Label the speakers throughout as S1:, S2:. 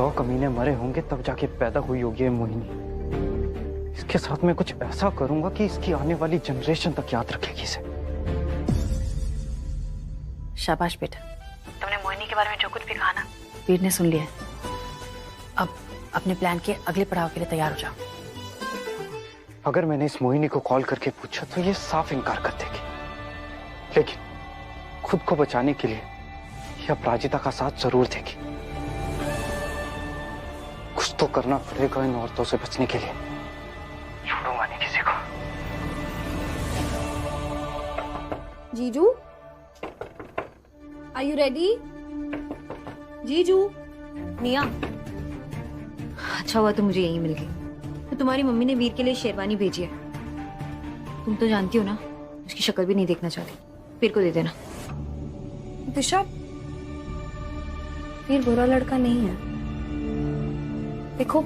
S1: 100 कमीने मरे होंगे तब जाके पैदा हुई होगी ये मोहिनी। इसके साथ मैं कुछ ऐसा करूंगा कि इसकी आने वाली जनरेशन तक याद रखेगी इसे।
S2: शाबाश बेटा, तुमने मोहिनी के बारे में जो कुछ भी कहा ना, वीर ने सुन लिया है। अब अपने प्लान के अगले पड़ाव के लिए तैयार हो जाओ।
S1: अगर मैंने इस मोहिनी को कॉल करके पूछा तो ये साफ इनकार कर देगी, लेकिन खुद को बचाने के लिए ये अपराजिता का साथ जरूर देगी। कुछ तो करना पड़ेगा इन औरतों से बचने के लिए। छोड़ूंगा नहीं किसी को।
S3: जीजू, आर यू रेडी? जीजू।
S2: निया, अच्छा हुआ तुम मुझे यहीं मिल गई। तो तुम्हारी मम्मी ने वीर के लिए शेरवानी भेजी है। तुम तो जानती हो ना, उसकी शक्ल भी नहीं देखना चाहती। वीर को दे देना।
S3: दिशा, वीर बुरा लड़का नहीं है। देखो,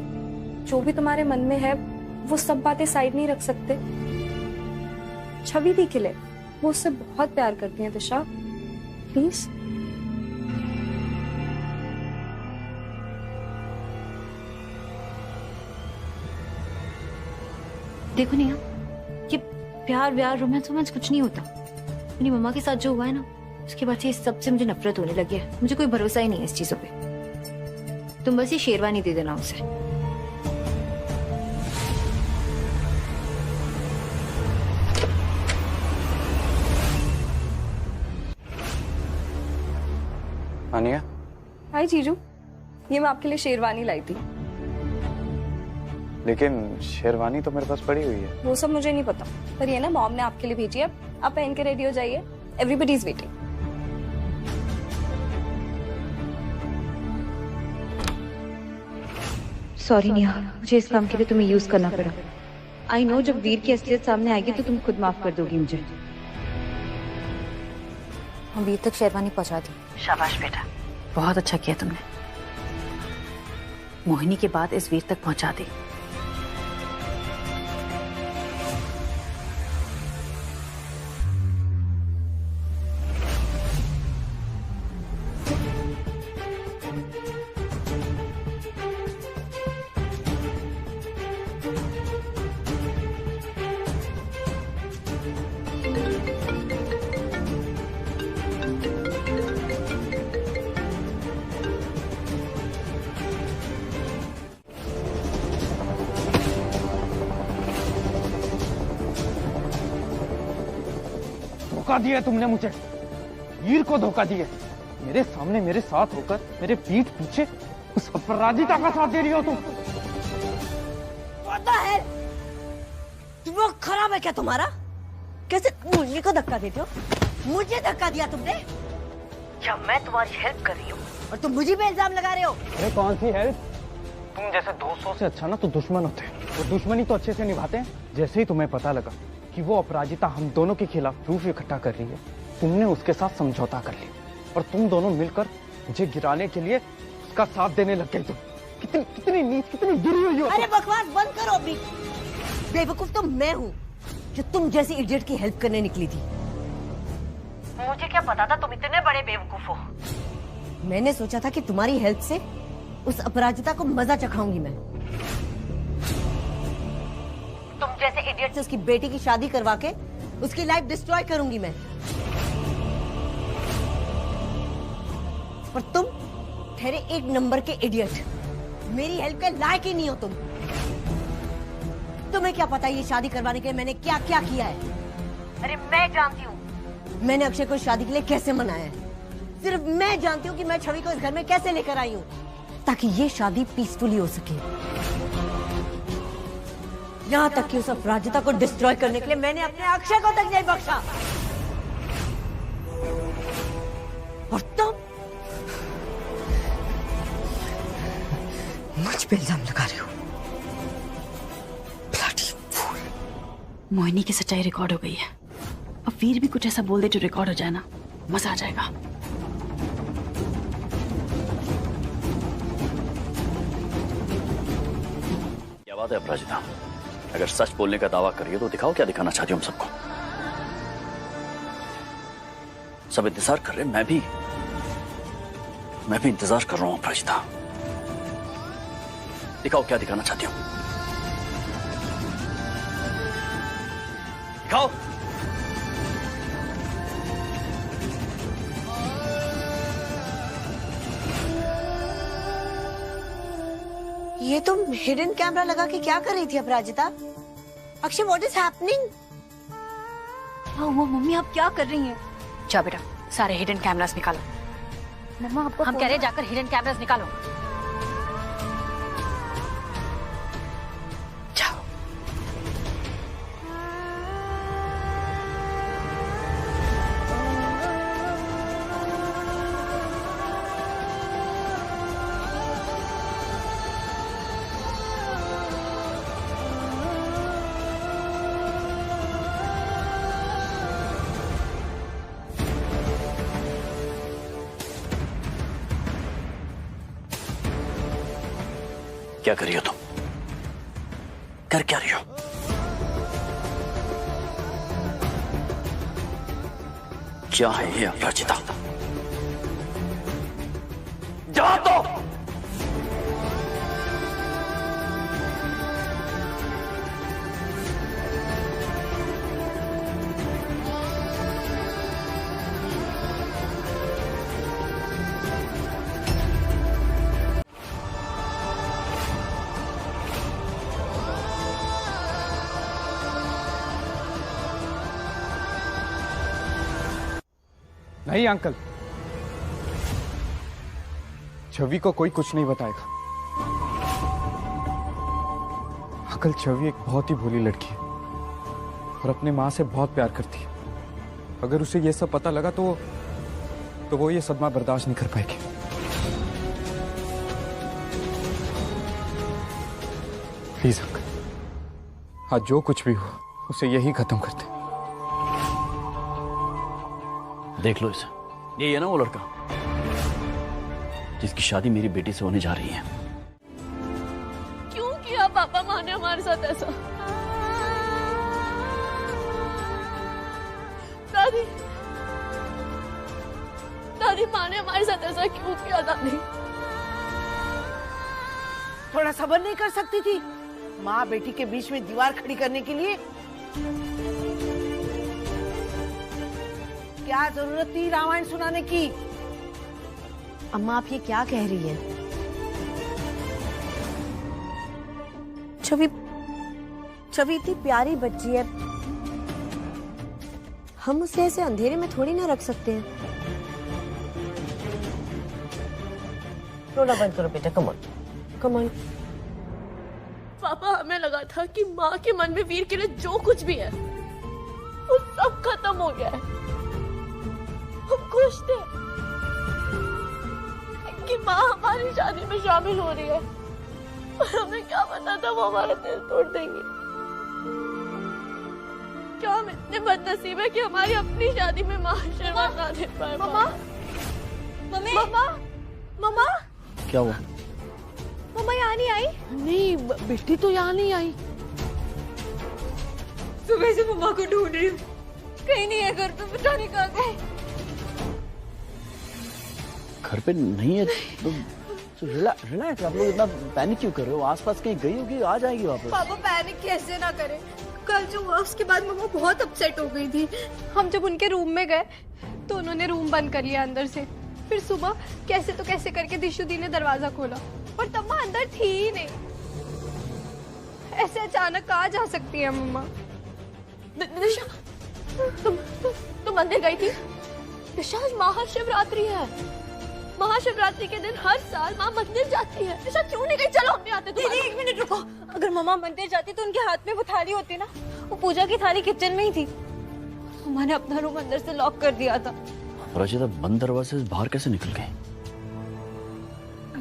S3: जो भी तुम्हारे मन में है वो सब बातें साइड नहीं रख सकते। छवि दी के लिए वो उससे बहुत प्यार करती हैं। दिशा, प्लीज।
S2: देखो निया, ये प्यार व्यार रोमांस वोमांस कुछ नहीं होता। मेरी मम्मा के साथ जो हुआ है ना, उसके बाद से इस सबसे मुझे नफरत होने लगी है। मुझे कोई भरोसा ही नहीं है इस चीजों पे। तुम बस ये शेरवानी दे देना उसे।
S1: आनिया।
S3: हाय जीजू, ये मैं आपके लिए शेरवानी लाई थी।
S1: लेकिन शेरवानी तो मेरे पास पड़ी हुई है।
S3: वो सब मुझे नहीं पता, पर ये ना मॉम ने आपके लिए भेजी है। आप पहन के रेडी हो जाइए। Everybody is waiting.
S2: सॉरी निया, मुझे इस काम के लिए तुम्हें यूज करना पड़ा। आई नो, जब वीर की असलियत सामने आएगी तो तुम खुद माफ कर दोगी मुझे। हम वीर तक शेरवानी पहुंचा दी। शाबाश बेटा, बहुत अच्छा किया तुमने। मोहिनी के बाद इस वीर तक पहुंचा दी।
S1: धोखा दिया तुमने मुझे। वीर को धोखा दिया। मेरे सामने मेरे साथ होकर मेरे पीठ पीछे उस अपराजिता का साथ दे रही हो तुम।
S4: पता है दिमाग खराब है क्या तुम्हारा? कैसे मुझे को धक्का देते हो? मुझे धक्का दिया तुमने? क्या मैं तुम्हारी हेल्प कर रही हूँ और तुम मुझे पे इल्जाम लगा रहे हो?
S1: अरे कौन सी हेल्प? तुम जैसे दोस्तों से अच्छा ना तो दुश्मन होते हैं। वो दुश्मनी तो अच्छे से निभाते हैं। जैसे ही तुम्हें पता लगा कि वो अपराजिता हम दोनों के खिलाफ प्रूफ इकट्ठा कर रही है, तुमने उसके साथ समझौता कर लिया और तुम दोनों मिलकर मुझे गिराने के लिए उसका साथ देने लग गए। तुम कितनी नीच, कितनी गिरी हुई हो।
S4: अरे बकवास बंद करो अपनी। बेवकूफ तो मैं हूँ जो तुम जैसी इडियट की हेल्प करने निकली थी। मुझे क्या पता था तुम इतने बड़े बेवकूफ हो। मैंने सोचा था कि तुम्हारी हेल्प से उस अपराजिता को मजा चखाऊंगी मैं। तुम जैसे इडियट से उसकी बेटी की शादी करवा के उसकी लाइफ डिस्ट्रॉय करूंगी मैं। पर तुम ठहरे एक नंबर के इडियट। मेरी हेल्प के लायक ही नहीं हो तुम। तुम्हें क्या पता ये शादी करवाने के लिए मैंने क्या क्या किया है? अरे मैं जानती हूँ मैंने अक्षय को शादी के लिए कैसे मनाया है। सिर्फ मैं जानती हूँ कि मैं छवि को इस घर में कैसे लेकर आई हूँ ताकि ये शादी पीसफुली हो सके। यहाँ तक कि उस अपराजिता को डिस्ट्रॉय करने के लिए मैंने अपने अक्षय को तक नहीं बख्शा। और तुम मुझ पे इल्जाम लगा रहे हो। Bloody fool.
S2: मोहिनी की सच्चाई रिकॉर्ड हो गई है। अब वीर भी कुछ ऐसा बोल दे जो रिकॉर्ड हो जाए ना, मजा आ जाएगा।
S5: क्या बात है अपराजिता? अगर सच बोलने का दावा करिए तो दिखाओ क्या दिखाना चाहती हो हम सबको। सब इंतजार कर रहे हैं, मैं भी इंतजार कर रहा हूं अपराजिता। दिखाओ क्या दिखाना चाहती हो, दिखाओ।
S4: ये तुम हिडन कैमरा लगा के क्या कर रही थी Aparajita? Akshay, what is happening?
S2: हाँ वो मम्मी आप क्या कर रही हैं?
S6: जाओ बेटा, सारे हिडन कैमरास निकालो।
S2: मम्मा आपको
S6: हम कह रहे हैं जाकर हिडन कैमरास निकालो। जाओ।
S5: क्या कर रही हो तुम? कर क्या रही हो? क्या है ये अपराजिता? जा तो।
S1: नहीं अंकल, छवि को कोई कुछ नहीं बताएगा। अंकल, छवि एक बहुत ही भोली लड़की है और अपने माँ से बहुत प्यार करती है। अगर उसे ये सब पता लगा तो वो ये सदमा बर्दाश्त नहीं कर पाएगी। प्लीज अंकल, आज जो कुछ भी हो उसे यही खत्म करते।
S5: देख लो इसे, ये है ना वो लड़का जिसकी शादी मेरी बेटी से होने जा रही है।
S6: क्यों किया पापा माँ ने हमारे साथ ऐसा? दादी, दादी माँ ने हमारे साथ ऐसा क्यों किया? दादी
S7: थोड़ा सब्र नहीं कर सकती थी माँ बेटी के बीच में दीवार खड़ी करने के लिए? क्या जरूरत थी रामायण सुनाने की?
S4: अम्मा, आप ये क्या कह रही हैं? छवि इतनी प्यारी बच्ची है, हम उसे ऐसे अंधेरे में थोड़ी ना रख सकते हैं। रोना बंद करो बेटा, कम ऑन कम ऑन।
S6: पापा, हमें लगा था कि माँ के मन में वीर के लिए जो कुछ भी है वो सब खत्म हो गया है। हम खुश थे कि माँ हमारी शादी में शामिल हो रही है, पर हमें क्या पता था वो हमारा दिल तोड़ देंगे। क्या हम इतने बदनसीब है कि हमारी अपनी शादी में माँ आशीर्वाद ना दे पाए? मम्मा, मम्मा, मम्मा,
S5: क्या हुआ?
S6: मम्मा यहाँ नहीं आई?
S7: नहीं, बेटी तो यहाँ नहीं आई।
S2: सुबह से मम्मा को ढूंढ रही हूँ, कहीं नहीं है घर पे, पता नहीं कहाँ गए।
S5: घर पे नहीं है तो रिलैक्स। आप लोग इतना पैनिक क्यों कर रहे हो? आसपास कहीं गई होगी, आ जाएगी वापस।
S3: पापा पैनिक कैसे ना करें, कल जो हुआ उसके बाद मम्मा बहुत अपसेट हो गई थी। हम जब उनके रूम में गए तो उन्होंने रूम बंद कर लिया अंदर से। फिर सुबह कैसे तो कैसे करके दिशु दी ने दरवाजा खोला और तब माँ अंदर थी ही नहीं। ऐसे अचानक कहाँ जा सकती है मम्मा?
S6: दिशा, तुम मंदिर गई थी? दिशा, आज महाशिवरात्रि है। महाशिवरात्रि के दिन हर साल माँ मंदिर जाती है। दिशा क्यों नहीं गई? चलो हम भी आते।
S2: दीदी एक मिनट रुको, अगर मम्मा मंदिर जाती तो उनके हाथ में वो थाली होती ना, वो पूजा की थाली किचन में ही थी। मम्मा ने अपना रूम अंदर से लॉक कर दिया था।
S5: अपराजिता बंद दरवाजे से बाहर कैसे निकल गई?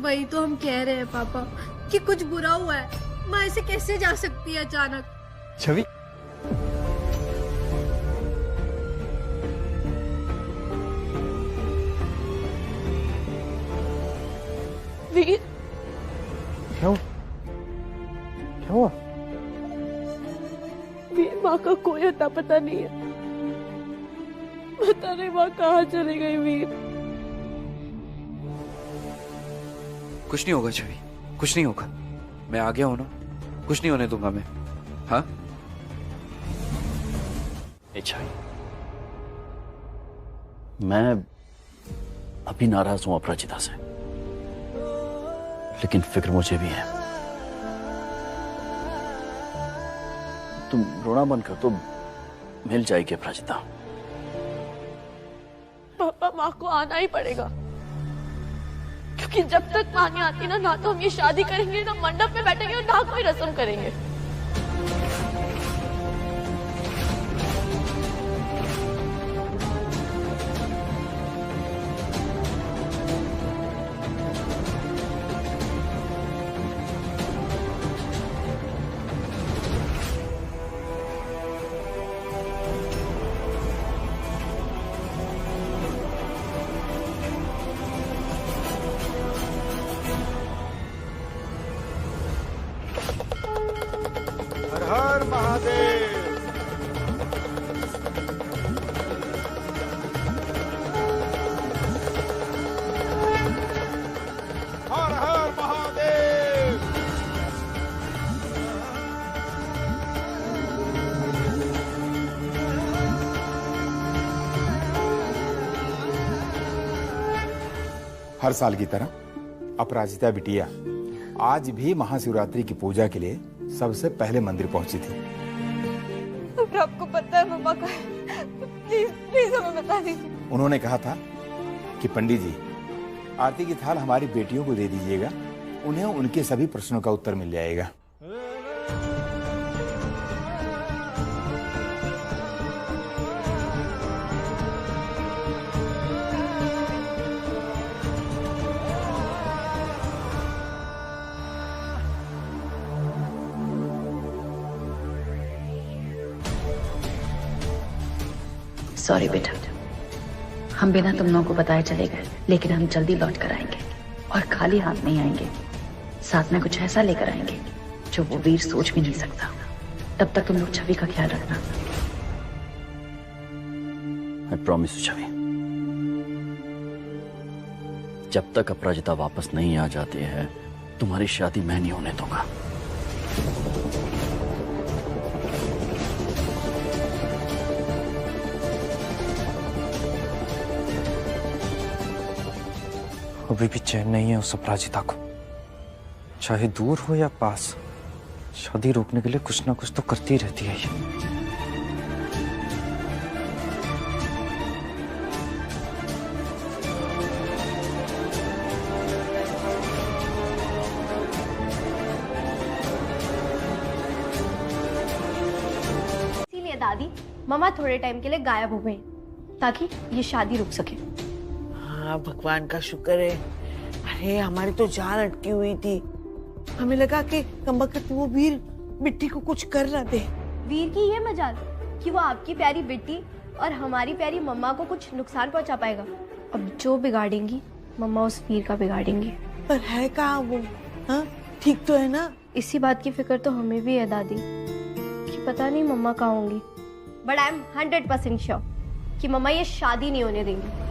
S3: वही तो हम कह रहे हैं पापा कि कुछ बुरा हुआ है। माँ ऐसे कैसे जा सकती है अचानक?
S1: छवि,
S6: वीर,
S1: क्या हुआ?
S6: वीर, माँ का कोई अता पता नहीं है। पता नहीं माँ कहाँ चली गई। वीर,
S8: कुछ नहीं होगा छवि, कुछ नहीं होगा। मैं आ गया हूं ना, कुछ नहीं होने दूंगा मैं। हाँ
S5: अच्छा, मैं अभी नाराज हूं अपराजिता से, लेकिन फिक्र मुझे भी है। तुम रोना बंद कर, तो मिल जाएगी अपराजिता।
S6: पापा, माँ को आना ही पड़ेगा, क्योंकि जब तक माँ नहीं आती ना तो हम ये शादी करेंगे, ना मंडप में बैठेंगे और ना कोई रस्म करेंगे।
S9: हर साल की तरह अपराजिता बिटिया आज भी महाशिवरात्रि की पूजा के लिए सबसे पहले मंदिर पहुंची थी।
S3: अगर आपको पता है मम्मा का है, प्लीज प्लीज हमें बता दीजिए।
S9: उन्होंने कहा था कि पंडित जी, आरती की थाल हमारी बेटियों को दे दीजिएगा, उन्हें उनके सभी प्रश्नों का उत्तर मिल जाएगा।
S10: सॉरी बेटा, हम बिना तुम लोगों को बताए चले गए, लेकिन हम जल्दी लौट कर आएंगे और खाली हाथ नहीं आएंगे। साथ में कुछ ऐसा लेकर आएंगे जो वो वीर सोच भी नहीं सकता। तब तक तुम लोग छवि का ख्याल रखना।
S5: I promise you, छवि। जब तक अपराजिता वापस नहीं आ जाती है, तुम्हारी शादी मैं नहीं होने दूंगा।
S1: अभी भी चैन नहीं है उस अपराजिता को, चाहे दूर हो या पास। शादी रोकने के लिए कुछ ना कुछ तो करती रहती है ये।
S6: इसीलिए दादी मम्मा थोड़े टाइम के लिए गायब हो गई, ताकि ये शादी रुक सके।
S7: हाँ, भगवान का शुक्र है। अरे हमारी तो जान अटकी हुई थी, हमें लगा कि कमबख्त वो वीर बिट्टी को कुछ कर ना दे।
S6: वीर की ये मजाल कि वो आपकी प्यारी बिट्टी और हमारी प्यारी मम्मा को कुछ नुकसान पहुंचा पाएगा। अब जो बिगाड़ेंगी मम्मा उस वीर का बिगाड़ेंगी।
S7: पर है कहाँ वो? हाँ, ठीक तो है ना?
S6: इसी बात की फिक्र तो हमें भी है दादी, कि पता नहीं मम्मा कहाँ होंगी। बट आई एम 100% श्योर कि मम्मा ये शादी नहीं होने देंगी।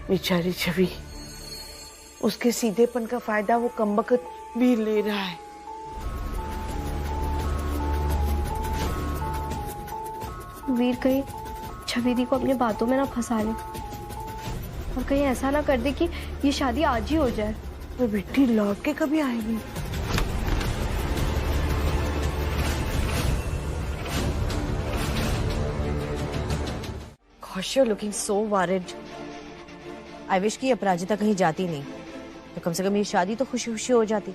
S7: बेचारी छवि, उसके सीधेपन का फायदा वो कमबख्त वीर ले रहा है।
S6: वीर कहीं छवि दी को अपनी बातों में ना फंसा ले, और कहीं ऐसा ना कर दे कि ये शादी आज ही हो जाए।
S7: वो बिट्टी लौट के कभी आएगी?
S4: Gosh, you're looking so worried. I wish कि अपराजिता कहीं जाती नहीं, तो कम से कम ये शादी तो खुशी खुशी हो जाती।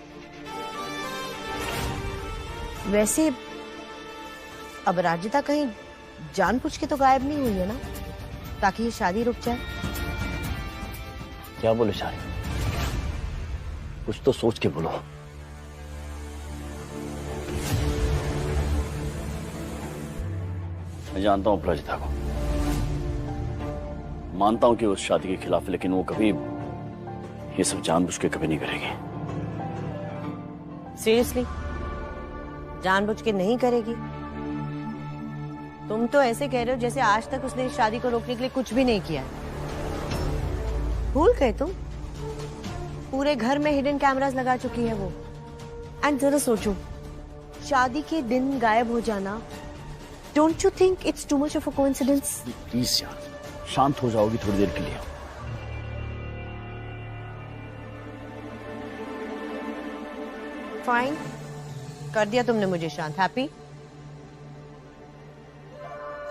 S4: वैसे अपराजिता कहीं जानबूझ के तो गायब नहीं हुई है ना, ताकि ये शादी रुक जाए।
S5: क्या बोले शादी? कुछ तो सोच के बोलो। मैं जानता हूं अपराजिता को, मानता हूं कि उस शादी के खिलाफ, लेकिन वो कभी ये सब जानबूझ के कभी नहीं करेगी।
S4: सीरियसली? जानबूझ के नहीं करेगी? तुम तो ऐसे कह रहे हो जैसे आज तक उसने इस शादी को रोकने के लिए कुछ भी नहीं किया। भूल गए तुम? पूरे घर में हिडन कैमरास लगा चुकी है वो। एंड जरा सोचो, शादी के दिन गायब हो जाना, don't you think it's too much of a coincidence?
S5: Please यार, शांत हो जाओगी थोड़ी देर के लिए?
S4: फाइन, कर दिया तुमने मुझे शांत। हैप्पी?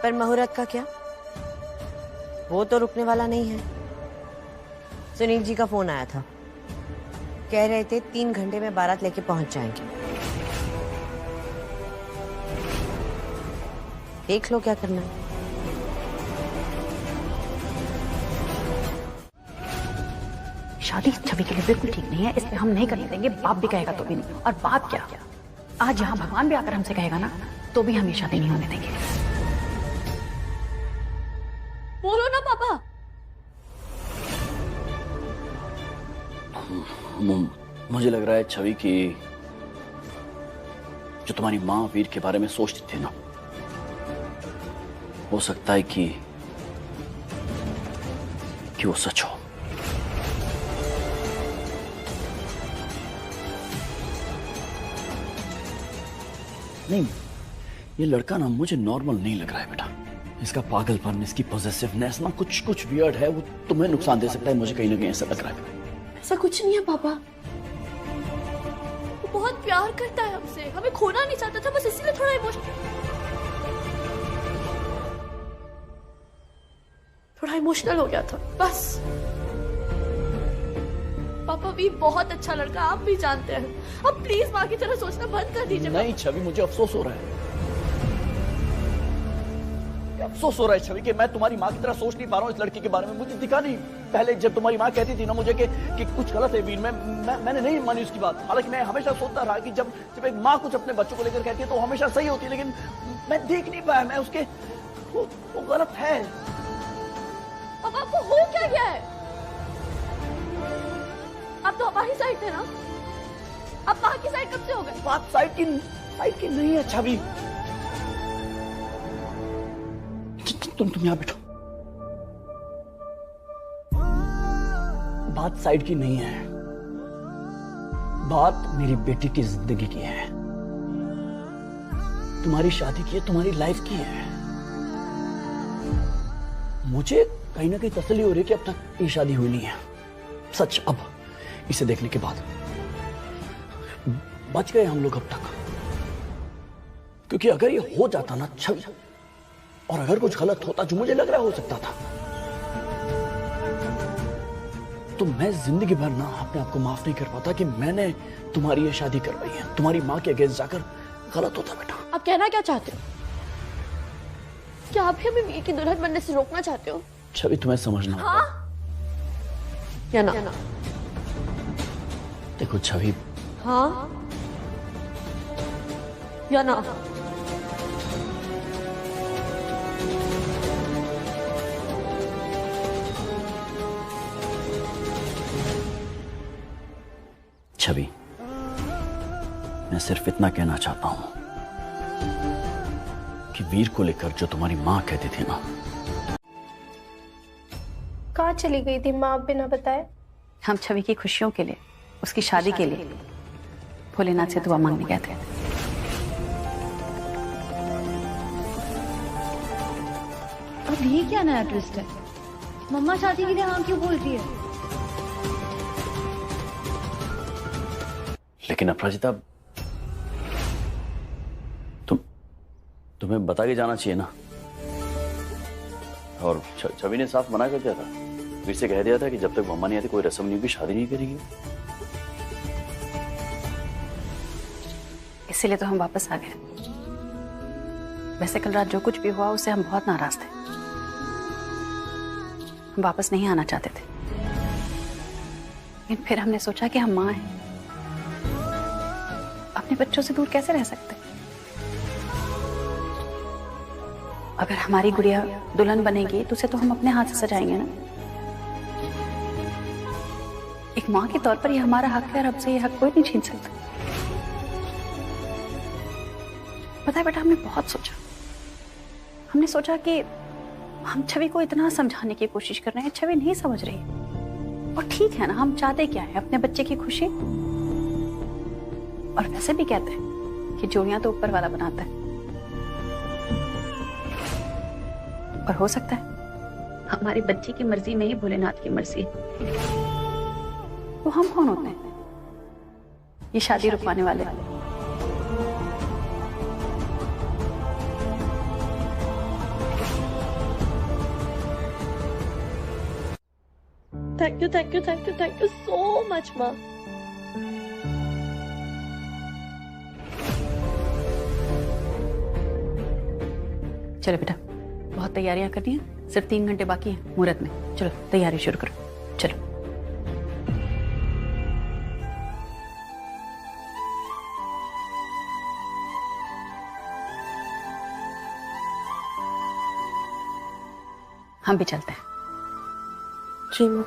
S4: पर मुहूर्त का क्या? वो तो रुकने वाला नहीं है। सुनील जी का फोन आया था, कह रहे थे 3 घंटे में बारात लेके पहुंच जाएंगे। देख लो क्या करना है।
S10: शादी छवि के लिए बिल्कुल ठीक नहीं है, इसलिए हम नहीं करने देंगे। बाप भी कहेगा तो भी नहीं। और बात क्या, आज यहाँ भगवान भी आकर हमसे कहेगा ना, तो भी हम ये शादी नहीं होने देंगे।
S6: बोलो ना पापा।
S5: मुझे लग रहा है छवि की जो तुम्हारी माँ वीर के बारे में सोचती थी ना, हो सकता है कि वो सच हो। नहीं, ये लड़का ना मुझे नॉर्मल नहीं लग रहा है बेटा। इसका पागलपन, इसकी पॉसेसिवनेस ना कुछ वियर्ड है। वो तुम्हें नुकसान दे सकता है, मुझे कहीं ना कहीं ऐसा लग रहा है।
S6: ऐसा कुछ नहीं है पापा, वो बहुत प्यार करता है हमसे, हमें खोना नहीं चाहता था, बस इसीलिए थोड़ा इमोशनल हो गया था बस। पापा भी बहुत अच्छा लड़का, आप भी जानते हैं। अब प्लीज माँ की तरह सोचना बंद कर दीजिए।
S5: नहीं छवि, मुझे अफसोस हो रहा है। अफसोस हो रहा है छवि कि मैं तुम्हारी माँ की तरह सोच नहीं पा रहा हूँ इस लड़की के बारे में। मुझे दिखा नहीं, पहले जब तुम्हारी माँ कहती थी ना मुझे कि कुछ गलत है वीर, मैंने नहीं मानी उसकी बात। हालांकि मैं हमेशा सोचता रहा कि जब एक माँ कुछ अपने बच्चों को लेकर कहती है तो हमेशा सही होती है, लेकिन मैं देख नहीं पाया। मैं उसके वो गलत है।
S6: अब आपको हो क्या गया है? आप तो हमारी साइड थे ना, आप माँ की साइड कब से हो गए?
S5: बात साइड की नहीं है छवि। तुम यहाँ बैठो। बात साइड की नहीं है, बात मेरी बेटी की जिंदगी की है। तुम्हारी शादी की है, तुम्हारी लाइफ की है। मुझे कहीं ना कहीं तसल्ली हो रही है कि अब तक ये शादी हुई नहीं है। सच, अब इसे देखने के बाद बच गए हम लोग अब तक। क्योंकि अगर ये हो जाता ना छवि, और अगर कुछ गलत होता, जो मुझे लग रहा हो सकता था, तो मैं जिंदगी भर ना अपने आप को माफ नहीं कर पाता कि मैंने तुम्हारी ये शादी करवाई है। तुम्हारी माँ के अगेंस्ट जाकर गलत होता बेटा।
S6: आप कहना क्या चाहते हो? क्या आप भी हमें वीर की दुल्हन बनने से रोकना चाहते हो?
S5: छवि, तुम्हें समझना होगा।
S6: हाँ या ना?
S5: देखो छवि,
S6: हाँ या ना?
S5: छवि, मैं सिर्फ इतना कहना चाहता हूं कि वीर को लेकर जो तुम्हारी मां कहती थी ना।
S3: कहाँ चली गई थी माँ बिना बताए?
S10: हम छवि की खुशियों के लिए, उसकी शादी के लिए भोलेनाथ से दुआ मांगने गए थे।
S2: अब ये क्या नया ट्विस्ट है? मम्मा शादी के लिए हाँ क्यों बोल रही है?
S5: लेकिन अपराजिता, तुम्हें बता के जाना चाहिए ना। और छवि ने साफ मना कर दिया था, वीर से कह दिया था कि जब तक मम्मा नहीं आती कोई रस्म नहीं होगी, शादी नहीं करेगी।
S10: इसीलिए तो हम वापस आ गए। वैसे कल रात जो कुछ भी हुआ उससे हम बहुत नाराज थे। हम वापस नहीं आना चाहते थे, लेकिन फिर हमने सोचा कि हम माँ हैं, अपने बच्चों से दूर कैसे रह सकते। अगर हमारी गुड़िया दुल्हन बनेगी तो उसे तो हम अपने हाथ से सजाएंगे ना। एक माँ के तौर पर ये हमारा हक है और अब से ये हक कोई नहीं छीन सकता। पता है बेटा, हमने बहुत सोचा। हमने सोचा कि हम छवि को इतना समझाने की कोशिश कर रहे हैं, छवि नहीं समझ रही। और ठीक है ना, हम चाहते क्या है? अपने बच्चे की खुशी। और वैसे भी कहते हैं कि जोड़ियां तो ऊपर वाला बनाता है। और हो सकता है हमारी बच्ची की मर्जी में ही भोलेनाथ की मर्जी है। तो हम कौन होते हैं ये शादी रुकवाने वाले?
S6: थैंक यू सो मच माँ।
S10: चलो बेटा, बहुत तैयारियां करनी है, सिर्फ 3 घंटे बाकी हैं मुहूर्त में। चलो तैयारी शुरू करो, चलो। हम भी चलते हैं।
S6: जी माँ।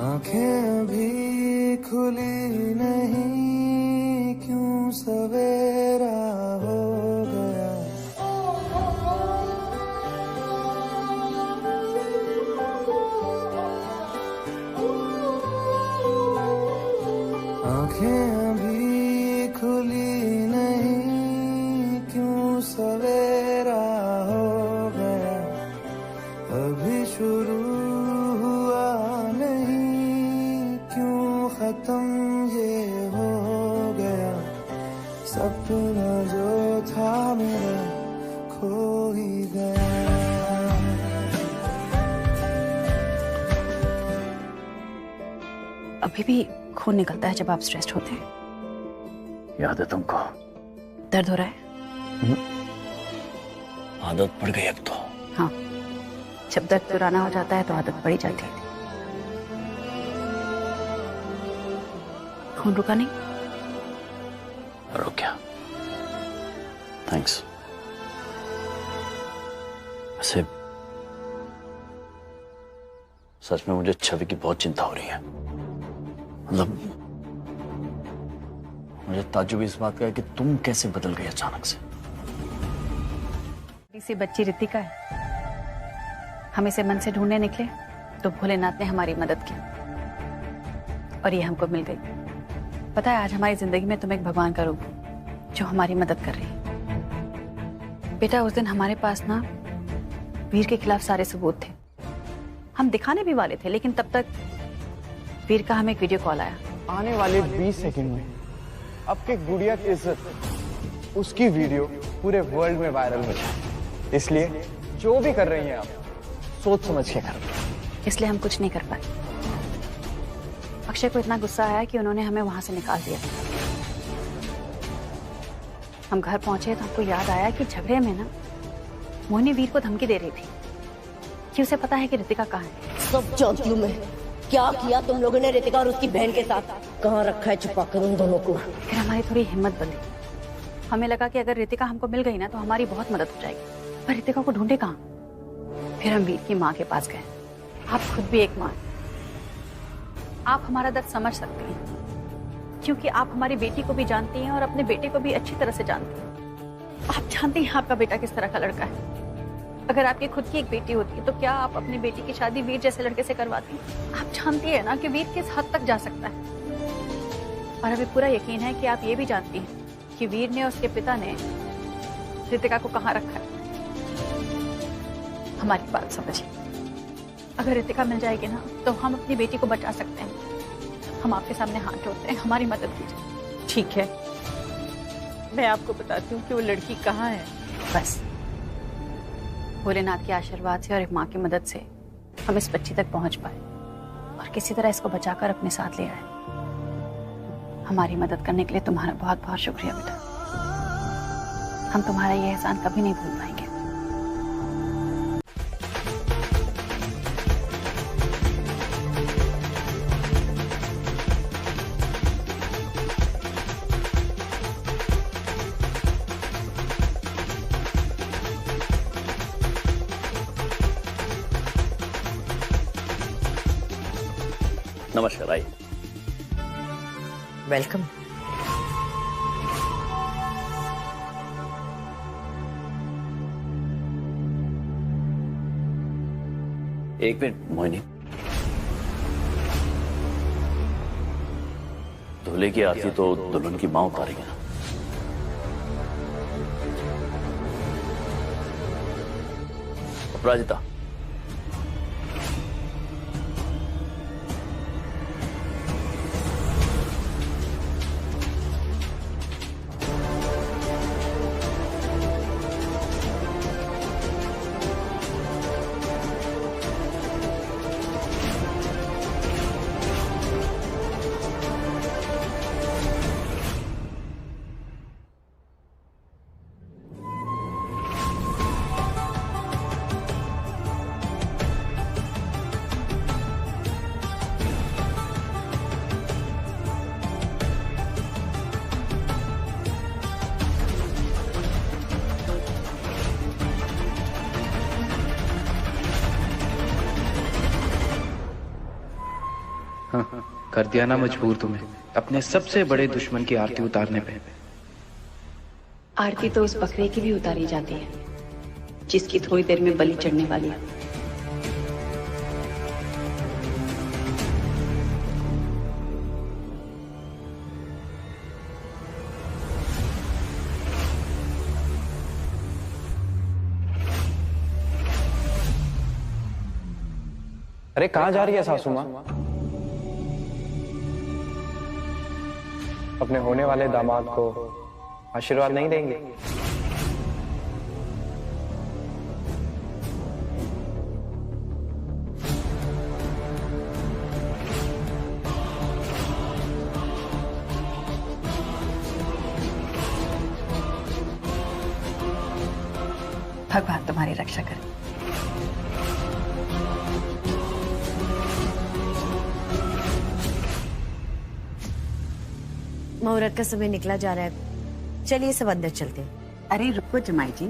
S11: आंखें भी खुली नहीं, क्यों सवेरा हो गया। आंखें भी खुली नहीं, क्यों सवेरा हो गया। अभी शुरू हुआ नहीं, क्यों खत्म ये हो गया। सपना जो था मेरा खो ही गया।
S10: अभी भी खून निकलता है जब आप स्ट्रेस्ड होते हैं।
S5: याद है तुमको?
S10: दर्द हो रहा है?
S5: आदत पड़ गई अब तो।
S10: हाँ, जब दर्द पुराना हो जाता है तो आदत पड़ ही जाती है। खून रुका नहीं?
S5: रुक गया। थैंक्स। वैसे सच में मुझे छवि की बहुत चिंता हो रही है। मतलब मुझे ताज्जुब इस बात का है कि तुम कैसे बदल गई अचानक से।
S10: इसी बच्ची रितिका है, हम इसे मन से ढूंढने निकले तो भोलेनाथ ने हमारी मदद की और ये हमको मिल गई। पता है, आज हमारी जिंदगी में तुम एक भगवान का रूप हो जो हमारी मदद कर रही है। बेटा, उस दिन हमारे पास ना वीर के खिलाफ सारे सबूत थे। हम दिखाने भी वाले थे, लेकिन तब तक वीर का हमें एक वीडियो कॉल आया।
S1: आने वाले 20 सेकंड में आपके गुड़िया की इज्जत, उसकी वीडियो पूरे वर्ल्ड में वायरल हो जाए। इसलिए जो भी कर रही हैं आप, सोच समझ के कर।
S10: इसलिए हम कुछ नहीं कर पाए। अक्षय को इतना गुस्सा आया कि उन्होंने हमें वहां से निकाल दिया। हम घर पहुंचे तो हमको याद आया कि झगड़े में ना मोहिनी वीर को धमकी दे रही थी कि उसे पता है कि रितिका कहाँ है।
S4: सब जानती हूँ मैं। क्या किया तुम लोगों ने रितिका और उसकी बहन के साथ? कहाँ रखा है छुपा कर उन दोनों को?
S10: फिर हमारी थोड़ी हिम्मत बंधी। हमें लगा कि अगर रितिका हमको मिल गई ना तो हमारी बहुत मदद हो जाएगी। पर रितिका को ढूंढे कहाँ? फिर हम वीर की माँ के पास गए। आप खुद भी एक माँ, आप हमारा दर्द समझ सकती हैं, क्योंकि आप हमारी बेटी को भी जानती हैं और अपने बेटे को भी अच्छी तरह से जानती हैं। आप जानती हैं आपका बेटा किस तरह का लड़का है। अगर आपकी खुद की एक बेटी होती तो क्या आप अपनी बेटी की शादी वीर जैसे लड़के से करवाती? आप जानती है ना कि वीर किस हद तक जा सकता है। और हमें पूरा यकीन है कि आप ये भी जानती हैं कि वीर ने, उसके पिता ने रितिका को कहाँ रखा है। हमारी बात समझिए, अगर रितिका मिल जाएगी ना तो हम अपनी बेटी को बचा सकते हैं। हम आपके सामने हाथ जोड़ते हैं, हमारी मदद कीजिए।
S7: ठीक है, मैं आपको बताती हूँ कि वो लड़की कहाँ है।
S10: बस भोलेनाथ के आशीर्वाद से और एक माँ की मदद से हम इस बच्ची तक पहुंच पाए और किसी तरह इसको बचाकर अपने साथ ले आए। हमारी मदद करने के लिए तुम्हारा बहुत बहुत शुक्रिया बेटा। हम तुम्हारा ये एहसान कभी नहीं भूल पाएंगे।
S5: नमस्कार। I
S4: welcome.
S5: एक मिनट मोहिनी, दूल्हे की आरती तो दुल्हन की मां उतारेगी ना। अपराजिता,
S1: कर दिया ना मजबूर तुम्हें अपने सबसे बड़े दुश्मन की आरती उतारने पे।
S10: आरती तो उस बकरे की भी उतारी जाती है जिसकी थोड़ी देर में बलि चढ़ने वाली है।
S1: अरे कहाँ जा रही है सासू माँ? अपने होने वाले दामाद को आशीर्वाद नहीं देंगे?
S10: भगवान तुम्हारी रक्षा करे।
S4: मुहूर्त का समय निकला जा रहा है, चलिए सब अंदर चलते हैं।
S10: अरे रुको जमाई जी,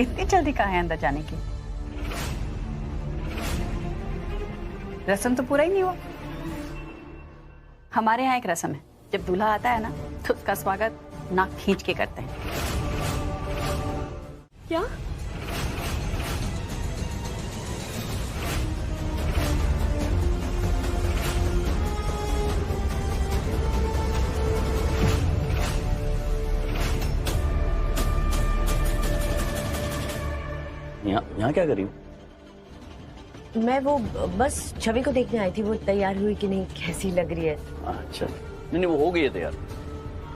S10: इतनी जल्दी कहाँ है अंदर जाने की? रस्म तो पूरा ही नहीं हुआ। हमारे यहाँ एक रस्म है, जब दूल्हा आता है ना तो उसका स्वागत नाक खींच के करते हैं।
S6: क्या?
S5: यहाँ क्या कर रही हूँ?
S4: मैं वो बस छवि को देखने आई थी, वो तैयार हुई कि नहीं, कैसी लग रही है।
S5: अच्छा, नहीं वो हो गई है तैयार।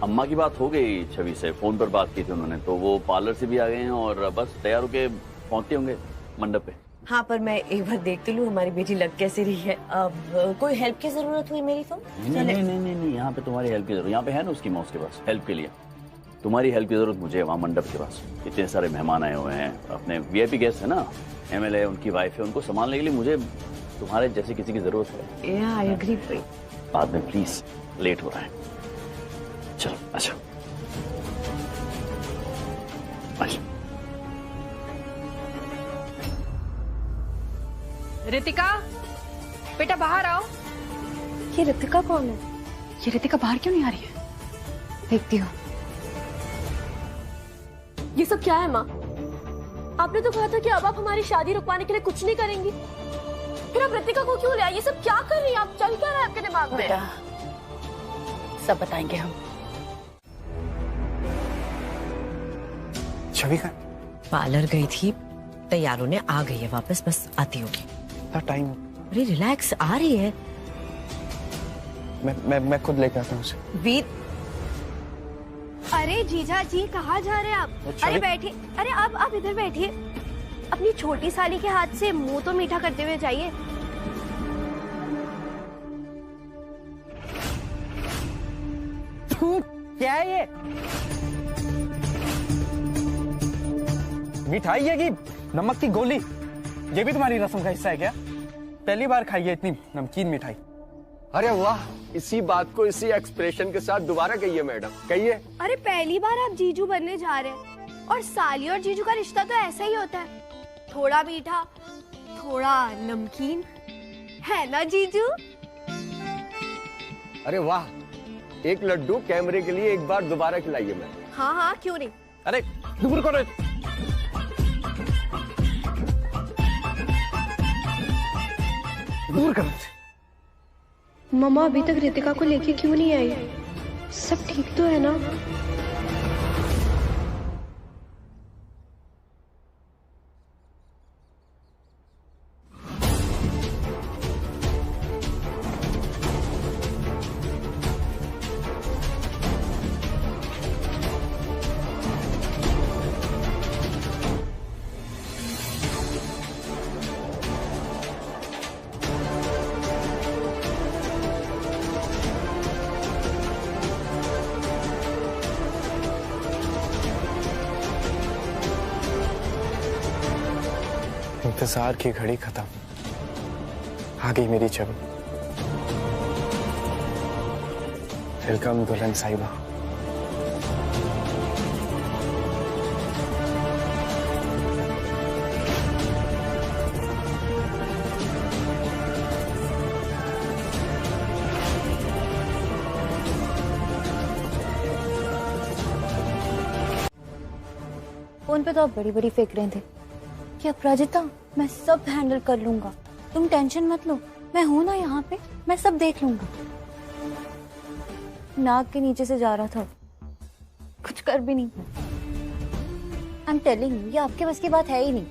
S5: अम्मा की बात हो गई छवि से, फोन पर बात की थी उन्होंने, तो वो पार्लर से भी आ गए हैं और बस तैयार होके पहुंचते होंगे मंडप पे।
S4: हाँ, पर मैं एक बार देख तो लूँ हमारी बेटी लग कैसी रही है। अब कोई हेल्प की जरूरत हुई मेरी तो?
S5: नहीं, यहाँ पे तुम्हारी हेल्प की जरूरत, यहाँ पे है ना उसकी मौत के पास हेल्प के लिए। तुम्हारी हेल्प की जरूरत मुझे है वहाँ मंडप के पास। इतने सारे मेहमान आए हुए हैं, अपने वीआईपी गेस्ट है ना, एमएलए, उनकी वाइफ है, उनको संभालने के लिए मुझे तुम्हारे जैसे किसी की जरूरत है।
S4: Yeah, I agree.
S5: बाद में प्लीज, लेट हो रहा है। चलो अच्छा,
S3: रितिका, बेटा बाहर आओ। ये रितिका कौन है?
S10: ये रितिका बाहर क्यों नहीं आ रही है? देखती हूँ।
S6: ये सब क्या है माँ? आपने तो कहा था कि अब आप हमारी शादी रुकवाने के लिए कुछ नहीं करेंगी, फिर आप रितिका को क्यों ले आई? ये सब क्या कर रही हैं आप? चल क्या रहा है आपके दिमाग में?
S10: सब बताएंगे हम।
S9: छवि का
S4: पार्लर गई थी, तैयार होने आ गई है वापस, बस आती होगी।
S1: टाइम।
S4: अरे रिलैक्स, आ रही है।
S1: मैं खुद लेके आता हूँ उसे।
S4: वीर,
S6: अरे जीजा जी कहाँ जा रहे हैं आप? अरे बैठिए, अरे आप इधर बैठिए। अपनी छोटी साली के हाथ से मुंह तो मीठा करते हुए जाइए।
S1: क्या है ये? मिठाई है कि नमक की गोली? ये भी तुम्हारी रस्म का हिस्सा है क्या? पहली बार खाई है इतनी नमकीन मिठाई।
S12: अरे वाह, इसी बात को इसी एक्सप्रेशन के साथ दोबारा कहिए मैडम, कहिए।
S6: अरे पहली बार आप जीजू बनने जा रहे हैं, और साली और जीजू का रिश्ता तो ऐसा ही होता है, थोड़ा मीठा थोड़ा नमकीन, है ना जीजू?
S12: अरे वाह, एक लड्डू कैमरे के लिए एक बार दोबारा खिलाइए मैडम।
S6: हाँ हाँ क्यों नहीं।
S1: अरे दूर करो। दूर कर मुझसे।
S3: मम्मा अभी तक रितिका को लेके क्यों नहीं आई? सब ठीक तो है ना?
S1: इंतजार की घड़ी खत्म, आ गई मेरी छवि। वेलकम दुल्हन साहिबा।
S2: फोन पे तो आप बड़ी बड़ी फेंक रहे थे कि अपराजिता मैं सब हैंडल कर लूंगा, तुम टेंशन मत लो, मैं हूं ना यहाँ पे, मैं सब देख लूंगा। नाक के नीचे से जा रहा था, कुछ कर भी नहीं। आई एम टेलिंग यू, ये आपके बस की बात है ही नहीं।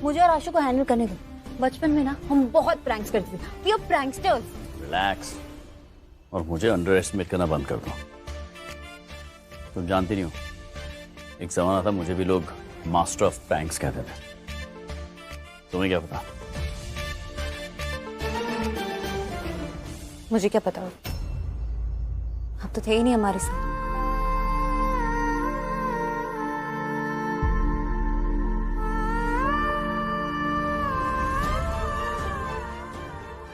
S2: मुझे और आशु को हैंडल करने दो। बचपन में ना हम बहुत प्रैंक्स करते थे, वी आर प्रैंकस्टर्स।
S5: रिलैक्स, और मुझे अंडर एस्टिमेट करना बंद कर दो। तुम जानती नहीं हो, एक जमाना था मुझे भी लोग मास्टर ऑफ प्रैंक्स कहते थे। तुम्हें क्या पता?
S2: मुझे क्या पता, आप तो थे ही नहीं हमारे साथ।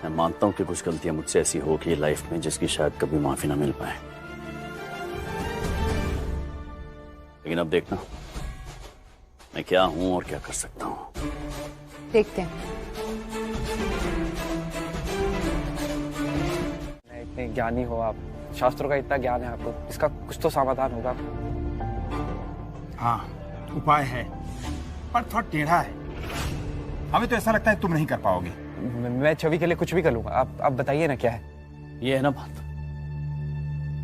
S5: मैं मानता हूं कि कुछ गलतियां मुझसे ऐसी होगी लाइफ में जिसकी शायद कभी माफी ना मिल पाए, लेकिन अब देखना मैं क्या हूं और क्या कर सकता हूं।
S2: देखते हैं।
S1: इतने ज्ञानी हो आप, शास्त्रों का इतना ज्ञान है आपको, इसका कुछ तो समाधान होगा।
S9: हाँ, उपाय है, पर थोड़ा टेढ़ा है। हमें तो ऐसा लगता है तुम नहीं कर पाओगे।
S1: मैं छवि के लिए कुछ भी कर लूंगा, आप बताइए ना क्या है।
S5: ये है ना बात,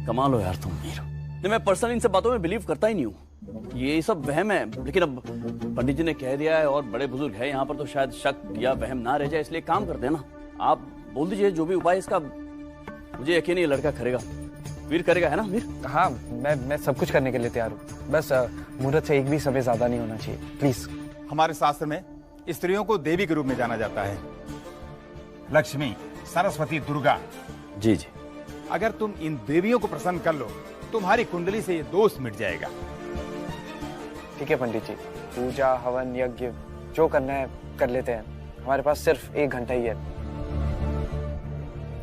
S5: कमाल हो यार तुम मीर। नहीं, मैं पर्सनली इन सब बातों में बिलीव करता ही नहीं हूँ, ये सब वहम है। लेकिन अब पंडित जी ने कह दिया है और बड़े बुजुर्ग है यहाँ पर, तो शायद शक या वहम ना रह जाए, इसलिए काम करते हैं ना। आप बोल दीजिए जो भी उपाय, इसका मुझे यकीन है लड़का करेगा, वीर करेगा, है ना वीर?
S1: हाँ, मैं सब कुछ करने के लिए तैयार हूँ, बस मुहूर्त से एक भी समय ज्यादा नहीं होना चाहिए, प्लीज।
S9: हमारे शास्त्र में स्त्रियों को देवी के रूप में जाना जाता है, लक्ष्मी, सरस्वती, दुर्गा।
S5: जी जी।
S9: अगर तुम इन देवियों को प्रसन्न कर लो, तुम्हारी कुंडली से ये दोष मिट जाएगा।
S1: ठीक है पंडित जी, पूजा, हवन, यज्ञ जो करना है कर लेते हैं। हमारे पास सिर्फ 1 घंटा ही है,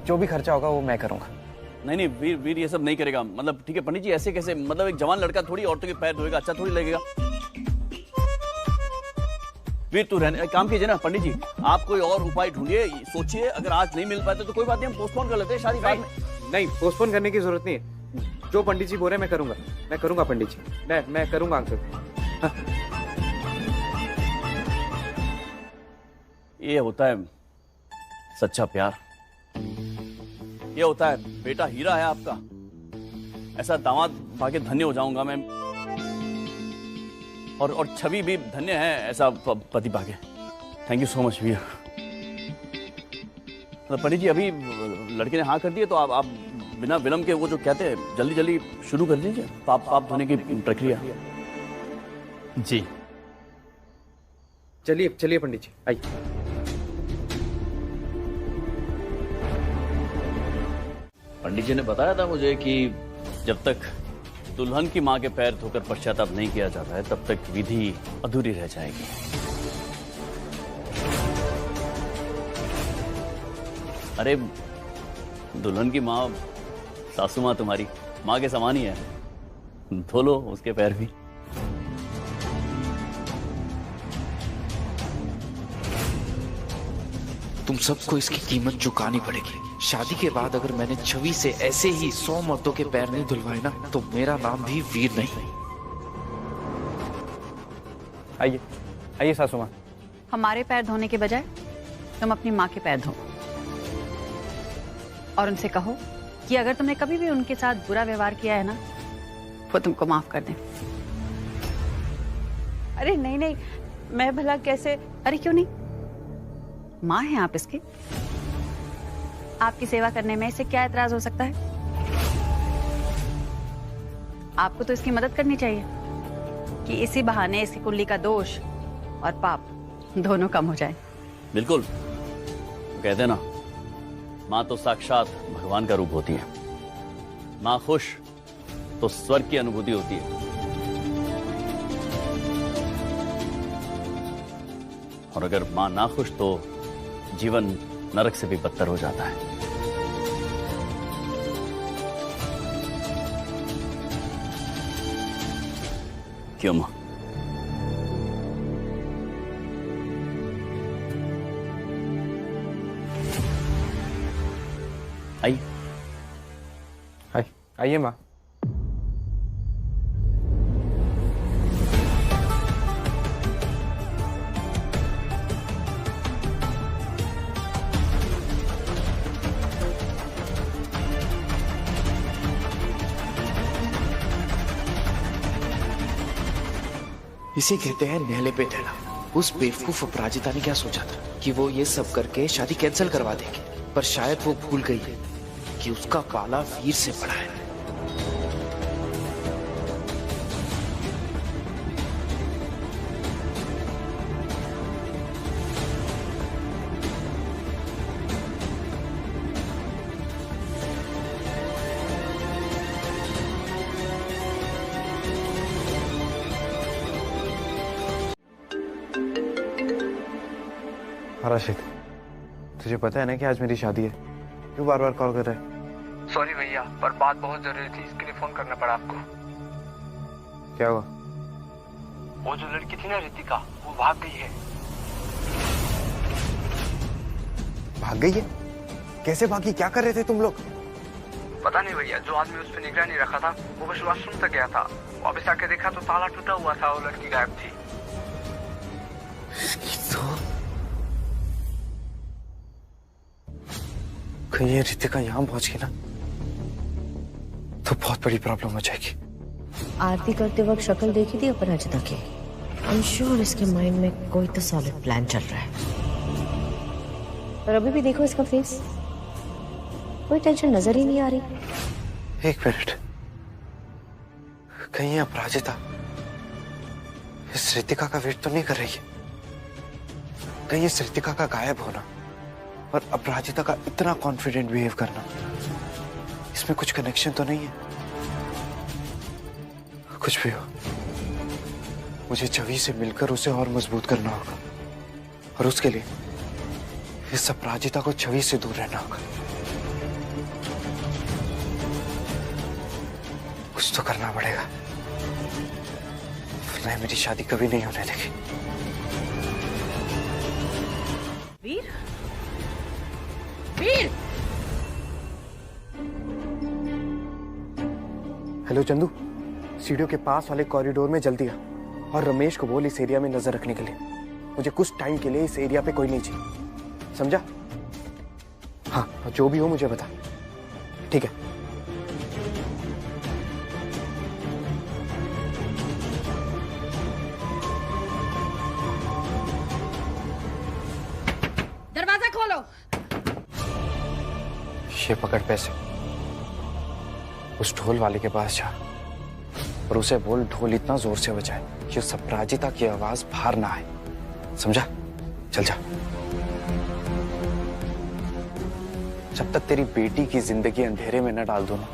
S1: जो भी खर्चा होगा वो मैं करूंगा।
S5: नहीं नहीं वीर, वीर ये सब नहीं करेगा। मतलब ठीक है पंडित जी, ऐसे कैसे? मतलब एक जवान लड़का थोड़ी औरतों के पैर धोएगा, अच्छा थोड़ी लगेगा। वीर तू रहने, काम कीजिए ना पंडित जी, आप कोई और उपाय ढूंढिए, सोचिए। अगर आज नहीं मिल पाते तो कोई बात नहीं, हम पोस्टपोन कर लेते हैं शादी बाद में।
S1: नहीं, पोस्टपोन करने की जरूरत नहीं है। जो पंडित जी बोल रहे हैं मैं करूंगा पंडित जी, मैं करूंगा अंकल।
S5: ये होता है सच्चा प्यार, ये होता है बेटा हीरा है आपका। ऐसा दामाद पाके धन्य हो जाऊंगा मैं, और छवि भी धन्य है ऐसा पति पाके। थैंक यू सो मच वीर। पंडित जी अभी लड़के ने हाँ कर दिए, तो आप बिना विलंब के वो जो कहते हैं जल्दी जल्दी शुरू कर दीजिए पाप धोने की प्रक्रिया।
S9: जी
S1: चलिए पंडित जी, आइए।
S5: पंडित जी ने बताया था मुझे कि जब तक दुल्हन की मां के पैर धोकर पश्चाताप नहीं किया जाता है, तब तक विधि अधूरी रह जाएगी। अरे दुल्हन की मां, सासू मां तुम्हारी मां के समान ही है, धो लो उसके पैर भी।
S13: तुम सबको इसकी कीमत चुकानी पड़ेगी। शादी के बाद अगर मैंने छवि से ऐसे ही 100 मर्दों के पैर नहीं धुलवाए ना, तो मेरा नाम भी वीर नहीं।
S1: आइए सासू मां।
S14: हमारे पैर धोने के बजाय तुम अपनी माँ के पैर धो।
S10: और उनसे कहो कि अगर तुमने कभी भी उनके साथ बुरा व्यवहार किया है ना, वो तुमको माफ कर दें। अरे नहीं नहीं, मैं भला कैसे? अरे क्यों नहीं, माँ हैं आप इसके, आपकी सेवा करने में इसे क्या एतराज हो सकता है? आपको तो इसकी मदद करनी चाहिए कि इसी बहाने इसकी कुंडली का दोष और पाप दोनों कम हो जाए।
S5: बिल्कुल, कहते ना, माँ तो साक्षात भगवान का रूप होती है। माँ खुश तो स्वर्ग की अनुभूति होती है, और अगर माँ ना खुश तो जीवन नरक से भी बदतर हो जाता है। क्यों माँ? आइए
S1: आइए माँ।
S13: इसे कहते हैं नहले पे ढला। उस बेवकूफ अपराजिता ने क्या सोचा था कि वो ये सब करके शादी कैंसिल करवा देगी, पर शायद वो भूल गई है कि उसका पाला वीर से पड़ा है।
S1: राशिद, तुझे पता है ना कि आज मेरी शादी है, क्यों बार बार कॉल कर रहा है?
S14: सॉरी भैया, पर बात बहुत जरूरी थी, इसके लिए फोन करना पड़ा आपको।
S1: क्या हुआ?
S14: वो जो लड़की थी ना रितिका, वो भाग गई है।
S1: भाग गई है? कैसे भागी? क्या कर रहे थे तुम लोग?
S14: पता नहीं भैया, जो आदमी उस पर निगरानी रखा था वो बस वॉशरूम तक गया था, वापस आके देखा तो ताला टूटा हुआ था, वो लड़की गायब थी।
S1: कहीं ये रितिका यहाँ पहुंच गई ना तो बहुत बड़ी प्रॉब्लम हो जाएगी।
S4: आरती करते वक्त शक्ल देखी थी अपराजिता की। आई एम श्योर इसके माइंड में कोई तो सॉलिड प्लान चल रहा है। पर अभी भी देखो इसका फेस, कोई टेंशन नजर ही नहीं आ रही।
S1: एक मिनट, कहीं ये अपराजिता इस रितिका का वेट तो नहीं कर रही है? कहीं इस रितिका का गायब होना और अपराजिता का इतना कॉन्फिडेंट बिहेव करना, इसमें कुछ कनेक्शन तो नहीं है? कुछ भी हो, मुझे छवि से मिलकर उसे और मजबूत करना होगा, और उसके लिए इस अपराजिता को छवि से दूर रहना होगा। कुछ तो करना पड़ेगा, वरना मेरी शादी कभी नहीं होने देगी।
S10: वीर, वीर!
S1: हेलो चंदू, सीढ़ियों के पास वाले कॉरिडोर में जल्दी आ, और रमेश को बोल इस एरिया में नजर रखने के लिए। मुझे कुछ टाइम के लिए इस एरिया पे कोई नहीं चाहिए, समझा? हाँ, जो भी हो मुझे बता, ठीक है?
S10: दरवाजा खोलो।
S1: ये पकड़ पैसे, उस ढोल वाले के पास जा और उसे बोल ढोल इतना जोर से बजाए कि उस अपराजिता की आवाज बाहर ना आए, समझा? चल जा। जब तक तेरी बेटी की जिंदगी अंधेरे में न डाल दो ना,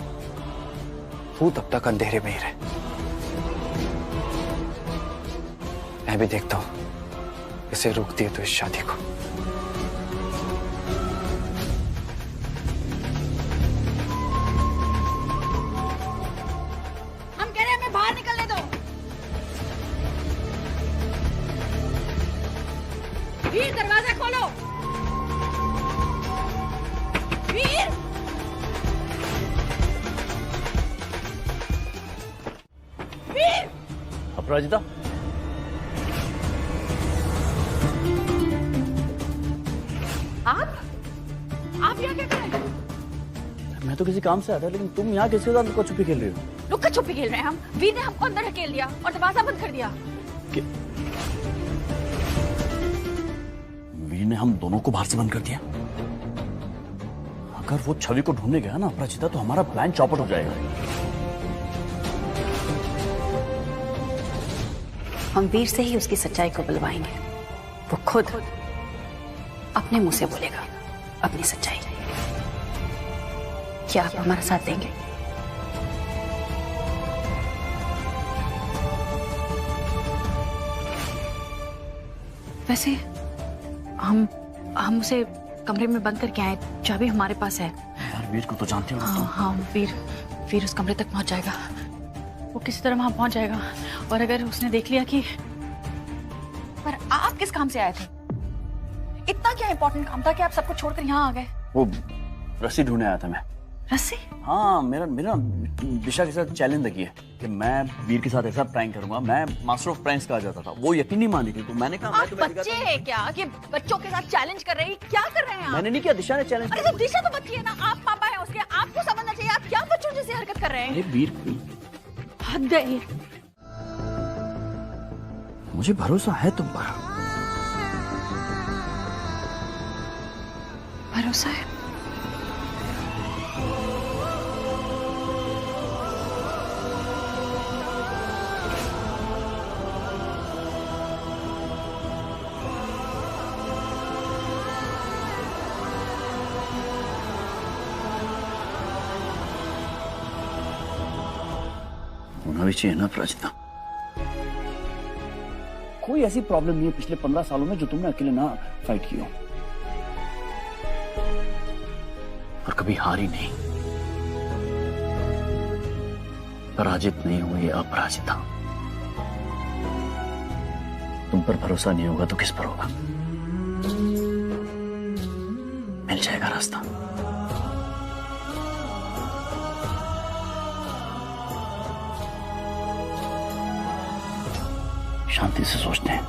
S1: तू तब तक अंधेरे में ही रहे। मैं भी देखता हूं इसे रोकती है तो इस शादी को।
S10: बाहर निकलने दो। वीर, दरवाजा खोलो। वीर! वीर!
S5: अपराजिता,
S10: आप यहाँ क्या कर रहे हैं?
S5: मैं तो किसी काम से आया था, लेकिन तुम यहाँ किसके साथ लुका छुपी खेल रही हो?
S6: लुक्का छुपी खेल रहे हैं हम। वीर ने हमको अंदर ढकेल दिया और दरवाजा बंद कर दिया।
S5: वीर ने हम दोनों को बाहर से बंद कर दिया? अगर वो छवि को ढूंढने गया ना अपराजिता, तो हमारा प्लान चौपट हो जाएगा।
S10: हम वीर से ही उसकी सच्चाई को बुलवाएंगे। वो खुद अपने मुंह से बोलेगा अपनी सच्चाई। क्या आप हमारा साथ देंगे? वैसे हम उसे कमरे में बंद करके आए, चाबी हमारे पास है।
S5: यार वीर को तो जानते हो ना तुम।
S10: हाँ, वीर उस कमरे तक पहुंच जाएगा। वो किसी तरह वहां पहुंच जाएगा, और अगर उसने देख लिया कि... पर आप किस काम से आए थे? इतना क्या इंपॉर्टेंट काम था कि आप सबको छोड़कर यहाँ आ गए?
S5: वो रस्सी ढूंढने आया था मैं।
S10: रस्सी?
S5: हाँ, मेरा दिशा के साथ चैलेंज लगी है कि मैं वीर के साथ ऐसा प्रैंक करूंगा। मैं मास्टर ऑफ प्रैंक्स कहा जाता था। वो यकीन नहीं मान रही थी, तो मैंने कहा
S6: आप बच्चे हैं क्या कि बच्चों के साथ चैलेंज कर रहे हैं? क्या कर रहे हैं आप?
S5: मैंने नहीं किया, दिशा ने चैलेंज
S6: किया। दिशा तो बच्ची है ना, आप पापा हैं उसके, आपको समझना चाहिए। आप क्या बच्चों जैसी हरकत कर रहे हैं?
S5: अरे वीर,
S6: हद है ये।
S5: मुझे भरोसा है तुम पर।
S10: भरोसा है?
S5: होना भी चाहिए ना अपराजिता। कोई ऐसी प्रॉब्लम नहीं है पिछले 15 सालों में जो तुमने अकेले ना फाइट की हो, और कभी हारी नहीं। पराजित नहीं हुई अपराजिता। तुम पर भरोसा नहीं होगा तो किस पर होगा? मिल जाएगा रास्ता। शांति से सोचते हैं।